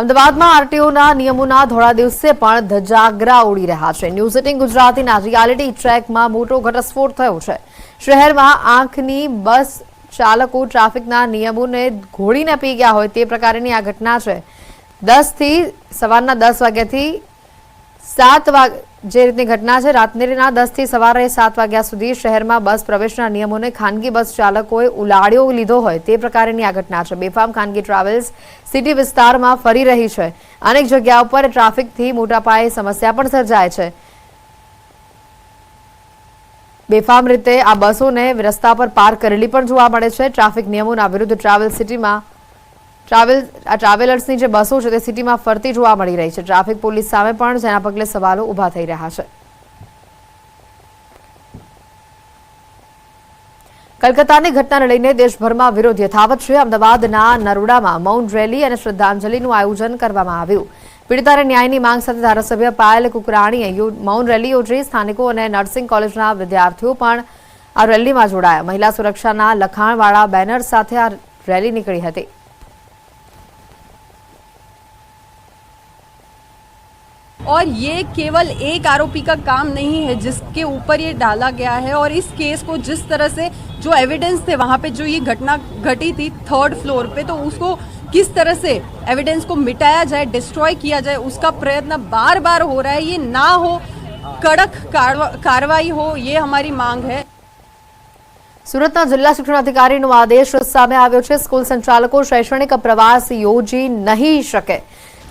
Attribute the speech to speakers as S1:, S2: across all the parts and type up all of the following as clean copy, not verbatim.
S1: અમદાવાદમાં આરટીઓના નિયમોના ધોળા દિવસે પણ ધજાગરા ઉડી રહ્યા છે। ન્યૂઝ 18 ગુજરાતીના રિયાલિટી ચેકમાં મોટો ઘટસ્ફોટ થયો છે। શહેરમાં આંખની બસ ચાલકો ટ્રાફિકના નિયમોને ઘોડીને પી ગયા હોય તે પ્રકારની આ ઘટના છે। સવારના 10 વાગ્યાથી 7 વાગ્યા જે રીતની ઘટના છે। રાત્રિના 10 થી સવારે 7 વાગ્યા સુધી શહેરમાં બસ પ્રવેશના નિયમોને ખાનગી બસ ચાલકોએ ઉલાળ્યો લીધો હોય તે પ્રકારની આ ઘટના છે। બેફામ ખાનગી ટ્રાવેલ્સ સિટી વિસ્તારમાં ફરી રહી છે। અનેક જગ્યાઓ પર ટ્રાફિકથી મોટા પાયે સમસ્યા પણ સર્જાય છે। બેફામ રીતે આ બસોને રસ્તા પર પાર્ક કરેલી પણ જોવા મળે છે। ટ્રાફિક નિયમોના વિરુદ્ધ ટ્રાવેલર્સની જે બસો છે તે સિટીમાં ફરતી જોવા મળી રહી છે। ટ્રાફિક પોલીસ સામે પણ જેના પગલે સવાલો ઊભા થઈ રહ્યા છે। કલકત્તાની ઘટનાને લઈને દેશભરમાં વિરોધ યથાવત છે। અમદાવાદના નરોડામાં મૌન રેલી અને શ્રદ્ધાંજલિનું આયોજન કરવામાં આવ્યું। પીડિતાને ન્યાયની માંગ સાથે ધારાસભ્ય પાયલ કુકરાણીએ મૌન રેલી યોજી। સ્થાનિકો અને નર્સિંગ કોલેજના વિદ્યાર્થીઓ પણ આ રેલીમાં જોડાયા। મહિલા સુરક્ષાના લખાણવાળા બેનર સાથે આ રેલી નીકળી હતી।
S2: और ये केवल एक आरोपी का काम नहीं है जिसके ऊपर ये डाला गया है, और इस केस को जिस तरह से जो एविडेंस थे वहाँ पे जो ये घटना घटी थी 3rd फ्लोर पे, तो उसको किस तरह से एविडेंस को मिटाया जाए, डिस्ट्रॉय किया जाए, उसका प्रयत्न बार बार हो रहा है। ये ना हो, कड़क कार्रवाई हो, ये हमारी मांग है।
S1: સુરતના જિલ્લા શિક્ષણ અધિકારીનો આદેશ સામે આવ્યો છે। સ્કૂલ સંચાલકો શૈક્ષણિક પ્રવાસ યોજી નહીં શકે।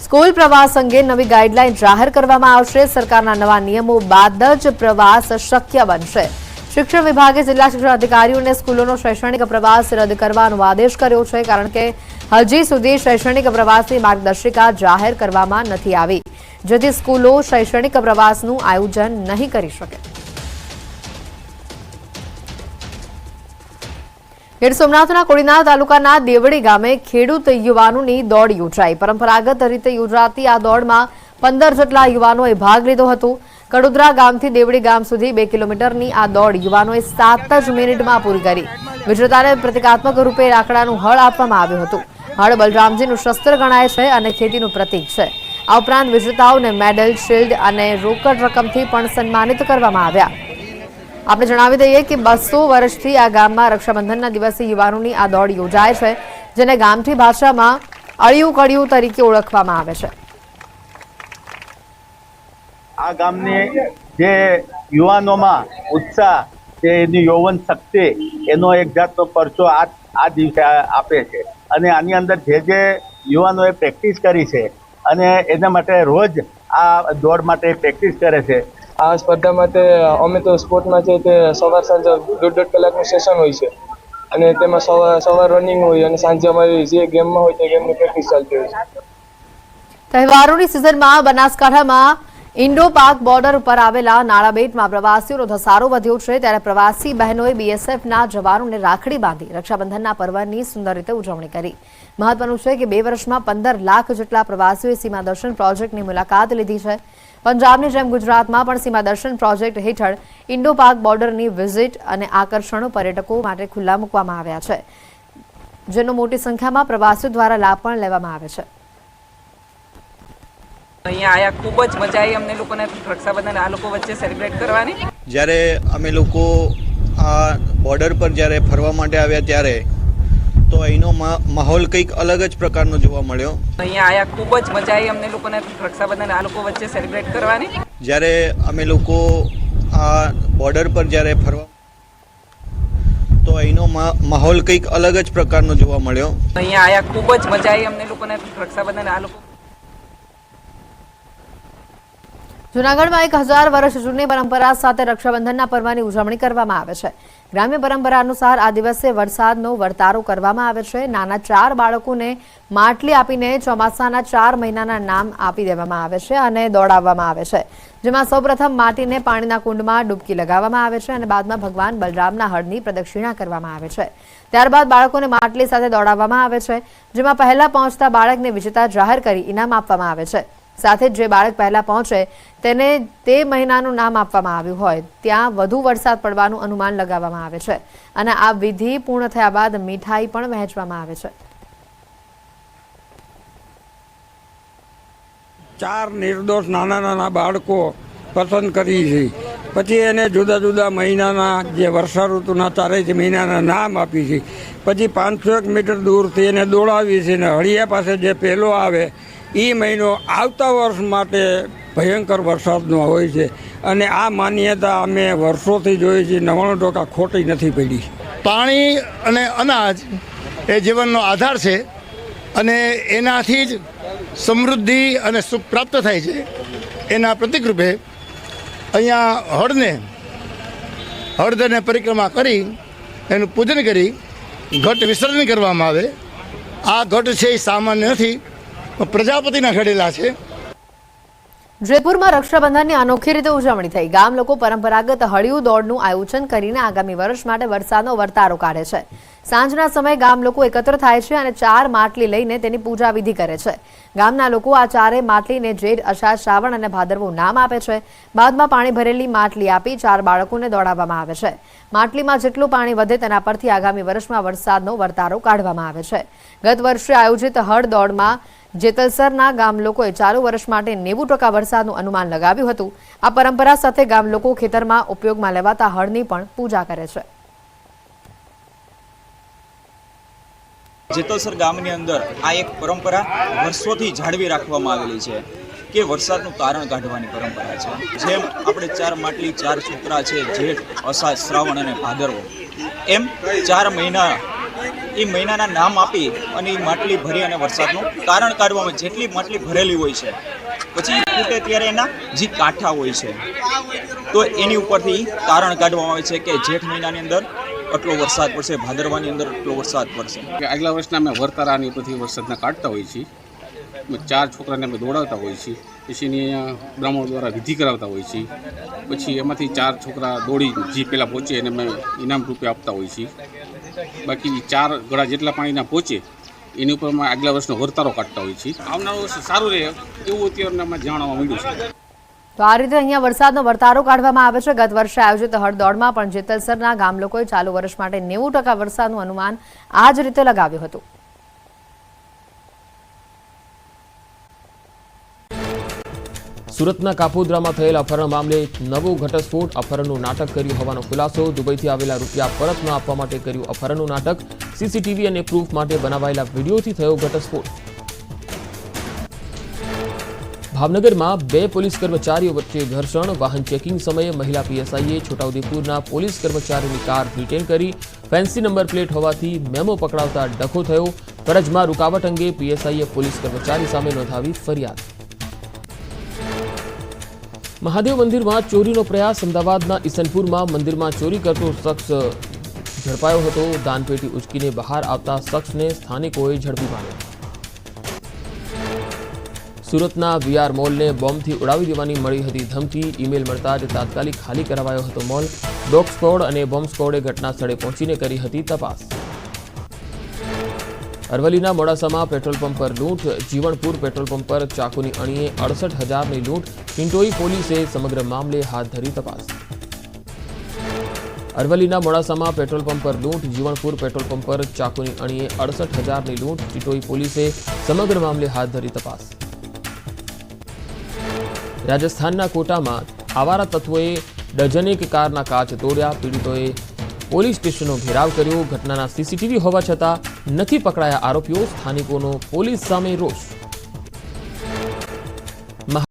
S1: સ્કૂલ પ્રવાસ અંગે નવી ગાઈડલાઈન જાહેર કરવામાં આવશે। સરકારના નવા નિયમો બાદ જ પ્રવાસ શક્ય બનશે। શિક્ષણ વિભાગે જિલ્લા શિક્ષણ અધિકારીઓને સ્કૂલોનો શૈક્ષણિક પ્રવાસ રદ કરવાનો આદેશ કર્યો છે, કારણ કે હજી સુધી શૈક્ષણિક પ્રવાસની માર્ગદર્શિકા જાહેર કરવામાં નથી આવી, જેથી સ્કૂલો શૈક્ષણિક પ્રવાસનું આયોજન નહીં કરી શકે। ગીર સોમનાથના કોડીનાર તાલુકાના દેવડી ગામે ખેડૂત યુવાનોની દોડ યોજાઈ। પરંપરાગત રીતે યોજાતી આ દોડમાં 15 જેટલા યુવાનોએ ભાગ લીધો હતો। કડોદરા ગામથી દેવડી ગામ સુધી 2 કિલોમીટરની આ દોડ યુવાનોએ 7 જ મિનિટમાં પૂરી કરી। વિજેતાને પ્રતિકાત્મક રૂપે લાકડાનું હળ આપવામાં આવ્યું હતું। હળ બલરામજીનું શસ્ત્ર ગણાય છે અને ખેતીનું પ્રતીક છે। આ ઉપરાંત વિજેતાઓને મેડલ, શિલ્ડ અને રોકડ રકમથી પણ સન્માનિત કરવામાં આવ્યા। આપણે જણાવી દઈએ કે 200 વર્ષથી આ ગામમાં રક્ષાબંધનના દિવસે યુવાનોની આ દોડ યોજાય છે, જેને ગામઠી ભાષામાં અળિયું કળિયું તરીકે ઓળખવામાં આવે છે।
S3: આ ગામની જે યુવાનોમાં ઉત્સાહ છે, એની યૌવન શક્તિ, એનો એક જાતનો પરચો આ દિવસે આપે છે। અને આની અંદર જે યુવાનોએ પ્રેક્ટિસ કરી છે અને એના માટે રોજ આ દોડ માટે પ્રેક્ટિસ કરે છે।
S4: આ સ્પર્ધા માટે અમે તો સ્પોર્ટમાં છે તે સવાર સાંજ 1.5 કલાકનું સેશન હોય છે, અને તેમાં સવાર રનિંગ હોય અને સાંજે અમારી જે ગેમમાં હોય તે ગેમની પ્રેક્ટિસ ચાલતી હોય છે।
S1: તહેવારોની સિઝનમાં બનાસકાંઠામાં ઇન્ડો પાક બોર્ડર ઉપર આવેલા નાળાબેટમાં પ્રવાસીઓનો ધસારો વધ્યો છે। ત્યારે પ્રવાસી બહેનોએ બીએસએફના જવાનોને રાખડી બાંધી રક્ષાબંધનના પર્વની સુંદર રીતે ઉજવણી કરી। મહત્વનું છે કે 2 વર્ષમાં 15 લાખ જેટલા પ્રવાસીઓએ સીમા દર્શન પ્રોજેક્ટની મુલાકાત લીધી છે। પંજાબની જેમ ગુજરાતમાં પણ સીમા દર્શન પ્રોજેક્ટ હેઠળ ઇન્ડો પાક બોર્ડરની વિઝિટ અને આકર્ષણો પર્યટકો માટે ખુલ્લા મૂકવામાં આવ્યા છે, જેનો મોટી સંખ્યામાં પ્રવાસીઓ દ્વારા લાભ પણ લેવામાં આવે છે।
S5: અહીંયા આયા ખૂબ જ મજા આવી અમને લોકોને રક્ષાબંધન આ લોકો વચ્ચે સેલિબ્રેટ કરવાની।
S6: જ્યારે અમે લોકો આ બોર્ડર પર જ્યારે ફરવા માટે આવ્યા ત્યારે તો અહીંનો માહોલ કંઈક અલગ જ પ્રકારનો જોવા મળ્યો।
S5: અહીંયા આયા ખૂબ જ મજા આવી અમને લોકોને રક્ષાબંધન આ લોકો વચ્ચે સેલિબ્રેટ કરવાની।
S6: જ્યારે અમે લોકો આ બોર્ડર પર જ્યારે ફરવા તો અહીંનો માહોલ કંઈક અલગ જ પ્રકારનો જોવા મળ્યો।
S5: અહીંયા આયા ખૂબ જ મજા આવી અમને લોકોને રક્ષાબંધન આ લોકો।
S1: જૂનાગઢમાં 1000 વર્ષ જૂની પરંપરા સાથે રક્ષાબંધનના પર્વની ઉજવણી કરવામાં આવે છે। ગ્રામ્ય પરંપરા અનુસાર આ દિવસે વરસાદનો વર્તારો કરવામાં આવે છે। નાના 4 બાળકોને માટલી આપીને ચોમાસાના 4 મહિનાના નામ આપી દેવામાં આવે છે અને દોડાવવામાં આવે છે, જેમાં સૌપ્રથમ માટીને પાણીના કુંડમાં ડૂબકી લગાવવામાં આવે છે અને બાદમાં ભગવાન બલરામના હળની પ્રદક્ષિણા કરવામાં આવે છે। ત્યારબાદ બાળકોને માટલી સાથે દોડાવવામાં આવે છે, જેમાં પહેલા પહોંચતા બાળકને વિજેતા જાહેર કરી ઇનામ આપવામાં આવે છે। સાથે જે બાળક પહેલા પહોંચે તેને તે મહિનાનું નામ આપવામાં આવ્યું હોય ત્યાં વધુ વરસાદ પડવાનું અનુમાન લગાવવામાં આવે છે અને આ વિધિ પૂર્ણ થયા બાદ મીઠાઈ પણ વહેંચવામાં આવે છે।
S7: 4 નિર્દોષ નાના નાના બાળકો પસંદ કરી છે. પછી એને જુદા જુદા મહિનાના જે વર્ષા ઋતુના 4 મહિનાના નામ આપી છે. પછી 501 મીટર દૂરથી એને દોડાવી છે. ને હળિયા પાસે જે પહેલો આવે એ મહિનો આવતા વર્ષ માટે ભયંકર વરસાદનો હોય છે. અને આ માન્યતા અમે વર્ષોથી જોઈએ છીએ. 99% ખોટી નથી પડી.
S8: પાણી અને અનાજ એ જીવનનો આધાર છે અને એનાથી જ સમૃદ્ધિ અને સુખ પ્રાપ્ત થાય છે. એના પ્રતિકરૂપે અહીંયા હળદરને પરિક્રમા કરી એનું પૂજન કરી ઘટ વિસર્જન કરવામાં આવે. આ ઘટ છે એ સામાન્ય નથી, પ્રજાપતિના ઘડેલા છે.
S1: જયપુરમાં રક્ષાબંધનની અનોખી રીતે ઉજવણી થઈ. ગામ લોકો પરંપરાગત હળિયું દોડનું આયોજન કરીને આગામી વર્ષ માટે વરસાદનો વર્તારો કાઢે છે. સાંજના સમયે ગામ લોકો એકત્ર થાય છે અને 4 માટલી લઈને તેની પૂજા વિધિ કરે છે. ગામના લોકો આ 4 માટલીને જેઠ, અષાઢ, શ્રાવણ અને ભાદરવું નામ આપે છે. બાદમાં પાણી ભરેલી માટલી આપી 4 બાળકોને દોડાવવામાં આવે છે. માટલીમાં જેટલું પાણી વધે તેના પરથી આગામી વર્ષમાં વરસાદનો વર્તારો કાઢવામાં આવે છે. ગત વર્ષે આયોજિત હળ દોડમાં જેતલસરના ગામ લોકોએ ચાલુ વર્ષ માટે 90% વરસાદનું અનુમાન લગાવ્યું હતું. આ પરંપરા સાથે ગામ લોકો ખેતરમાં ઉપયોગમાં લેવાતા હળની પણ પૂજા કરે છે.
S9: જેતલસર ગામની અંદર આ એક પરંપરા વર્ષોથી જાળવી રાખવામાં આવેલી છે કે વરસાદનું તારણ કાઢવાની પરંપરા છે. જેમ આપણે 4 માટલી 4 છોકરા છે, જેઠ, અષાઢ, શ્રાવણ અને ભાદરવો, એમ 4 મહિના એ મહિનાના નામ આપી અને એ માટલી ભરી અને વરસાદનું તારણ કાઢવામાં, જેટલી માટલી ભરેલી હોય છે પછી ફૂટે ત્યારે એના જે કાંઠા હોય છે તો એની ઉપરથી તારણ કાઢવામાં આવે છે કે જેઠ મહિનાની અંદર આટલો વરસાદ પડશે, ભાદરવાની અંદર આટલો વરસાદ પડશે.
S10: આગલા વર્ષના અમે વર્તારાની બધી વરસાદના કાઢતા હોઈએ છીએ. 4 છોકરાને અમે દોડાવતા હોઈએ છીએ. પછી એની અહીંયા બ્રાહ્મણ દ્વારા વિધિ કરાવતા હોઈએ છીએ. પછી એમાંથી 4 છોકરા દોડી જે પહેલાં પહોંચે એને અમે ઇનામ રૂપે આપતા હોઈએ છીએ. બાકી 4 ગળા જેટલા પાણીના પહોંચે એની ઉપર અમે આગલા વર્ષનો વર્તારો કાઢતા હોઈએ છીએ. આવનારું વર્ષ સારું રહે એવું અત્યારે અમને જાણવા મળ્યું છે.
S1: તો આ રીતે અહીંયા વરસાદનો વર્તારો કાઢવામાં આવે છે. ગત વર્ષે આયોજિત હળદોડમાં પણ જેતલસરના ગામ લોકોએ ચાલુ વર્ષ માટે 90% વરસાદનું અનુમાન આ જ રીતે લગાવ્યું હતું.
S11: સુરતના કાપોદ્રામાં થયેલ અપહરણ મામલે નવો ઘટસ્ફોટ. અપહરણનું નાટક કર્યું હોવાનો ખુલાસો. દુબઈથી આવેલા રૂપિયા પરત ન આપવા માટે કર્યું અપહરણનું નાટક. સીસીટીવી અને પ્રૂફ માટે બનાવાયેલા વિડીયોથી થયો ઘટસ્ફોટ. ભાવનગરમાં 2 પોલીસ કર્મચારીઓ વચ્ચે ઘર્ષણ. વાહન ચેકિંગ સમયે મહિલા પીએસઆઈએ છોટાઉદેપુરના પોલીસ કર્મચારીની કાર ડિટેન કરી. ફેન્સી નંબર પ્લેટ હોવાથી મેમો પકડાવતા ડખો થયો. ફરજમાં રૂકાવટ અંગે પીએસઆઈએ પોલીસ કર્મચારી સામે નોંધાવી ફરિયાદ. મહાદેવ મંદિરમાં ચોરીનો પ્રયાસ. અમદાવાદના ઈસનપુરમાં મંદિરમાં ચોરી કરતો શખ્સ ઝડપાયો હતો. દાનપેટી ઉચકીને બહાર આવતા શખ્સને સ્થાનિકોએ ઝડપી પાડ્યો. સુરતના વીઆર મોલને બોમ્બથી ઉડાવી દેવાની મળી હતી ધમકી. ઈમેલ મળતા જ તાત્કાલિક ખાલી કરાવાયો હતો મોલ. ડોગ સ્ક્વોડ અને બોમ્બ સ્ક્વોડે ઘટના સ્થળે પહોંચીને કરી હતી તપાસ. અરવલ્લીના મોડાસામાં પેટ્રોલ પંપ પર લૂંટ. જીવણપુર પેટ્રોલ પંપ પર ચાકુની અણીએ 68,000ની લૂંટ. ટિન્ટોઈ પોલીસે સમગ્ર મામલે હાથ ધરી તપાસ. અરવલ્લીના મોડાસામાં પેટ્રોલ પંપ પર લૂંટ. જીવણપુર પેટ્રોલ પંપ પર ચાકુની અણીએ 68,000ની લૂંટ. ટિન્ટોઈ પોલીસે સમગ્ર મામલે હાથ ધરી તપાસ. રાજસ્થાનના કોટામાં આવારા તત્વોએ ડઝનેક કારના કાચ તોડ્યા. પીડિતોએ પોલીસ સ્ટેશનનો ઘેરાવ કર્યો. ઘટનાના સીસીટીવી હોવા છતાં નથી પકડાયા આરોપીઓ. સ્થાનિકોનો પોલીસ સામે રોષ.